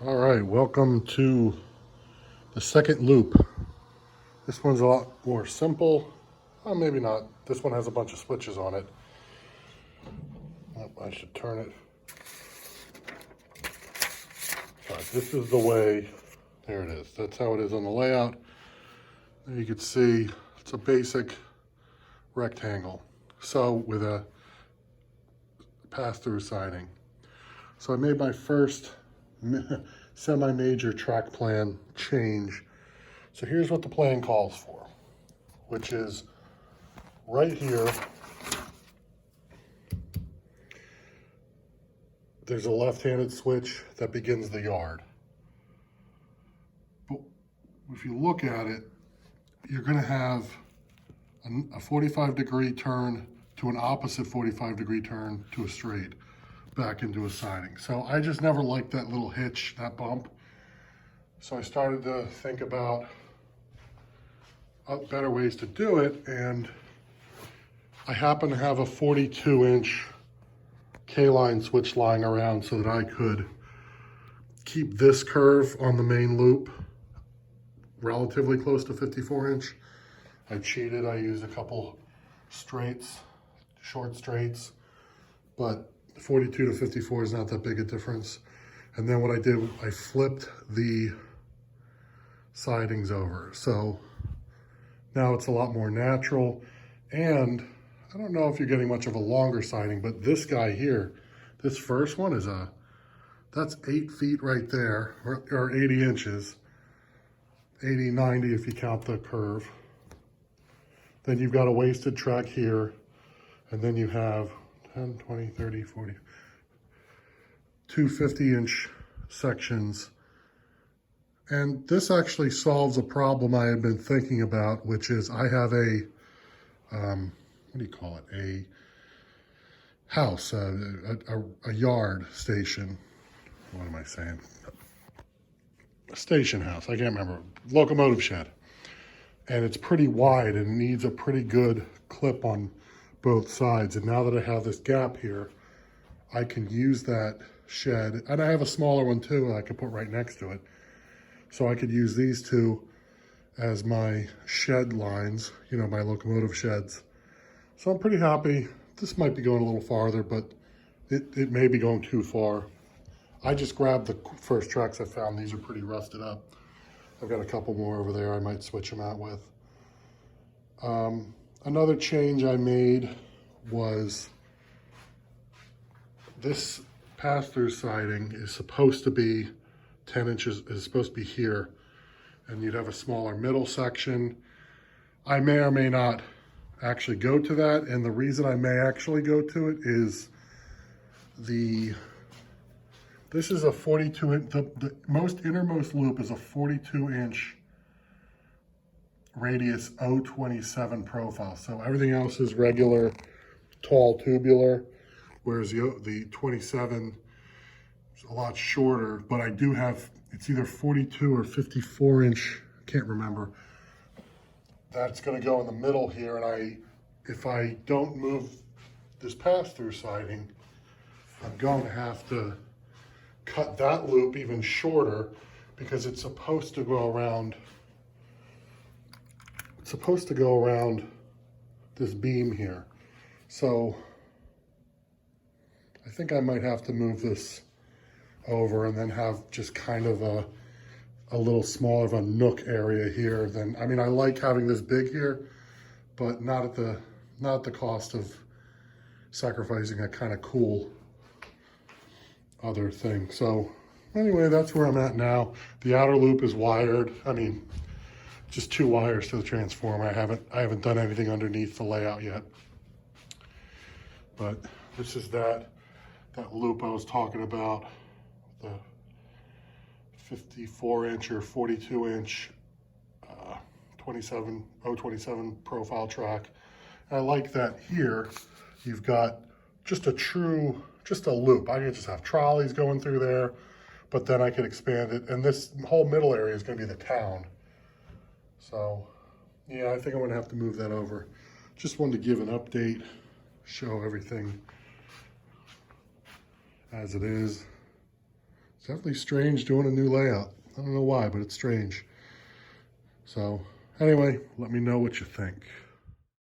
All right, welcome to the second loop. This one's a lot more simple. Well, maybe not. This one has a bunch of switches on it. Oh, I should turn it. All right, this is the way. There it is. That's how it is on the layout. There you can see it's a basic rectangle. So with a pass-through siding. So I made my first semi-major track plan change. So here's what the plan calls for, which is right here, there's a left-handed switch that begins the yard. But if you look at it, you're gonna have a 45-degree turn to an opposite 45-degree turn to a straight back into a siding. So I just never liked that little hitch, that bump. So I started to think about better ways to do it, and I happen to have a 42-inch K-line switch lying around so that I could keep this curve on the main loop relatively close to 54-inch. I cheated, I used a couple straights, short straights, but 42 to 54 is not that big a difference. And then what I did, I flipped the sidings over. So now it's a lot more natural. And I don't know if you're getting much of a longer siding, but this guy here, this first one is that's 8 feet right there, or 80 inches, 80, 90 if you count the curve. Then you've got a wasted track here, and then you have 10, 20, 30, 40, two 50-inch sections. And this actually solves a problem I had been thinking about, which is I have a, what do you call it? A house, a yard station. What am I saying? A station house, I can't remember. Locomotive shed. And it's pretty wide and needs a pretty good clip on both sides. And now that I have this gap here, I can use that shed. And I have a smaller one too I could put right next to it. So I could use these two as my shed lines, you know, my locomotive sheds. So I'm pretty happy. This might be going a little farther, but it may be going too far. I just grabbed the first tracks I found. These are pretty rusted up. I've got a couple more over there I might switch them out with. Another change I made was this pass-through siding is supposed to be 10 inches, is supposed to be here, and you'd have a smaller middle section. I may or may not actually go to that, and the reason I may actually go to it is this is a 42-inch, the most innermost loop is a 42-inch radius 027 profile. So everything else is regular, tall tubular, whereas the 27 is a lot shorter, but I do have, it's either 42 or 54-inch, can't remember. That's gonna go in the middle here, and if I don't move this pass-through siding, I'm going to have to cut that loop even shorter because it's supposed to go around, this beam here. So I think I might have to move this over and then have just kind of a little smaller of a nook area here. Then, I mean, I like having this big here, but not at the cost of sacrificing a kind of cool other thing. So anyway, that's where I'm at now. The outer loop is wired. I mean, just 2 wires to the transformer. I haven't done anything underneath the layout yet. But this is that loop I was talking about, the 54-inch or 42-inch 027 profile track. And I like that here you've got just a loop. I could just have trolleys going through there, but then I could expand it. And this whole middle area is going to be the town. So yeah, I think I'm going to have to move that over. Just wanted to give an update, show everything as it is. It's definitely strange doing a new layout. I don't know why, but it's strange. So anyway, let me know what you think.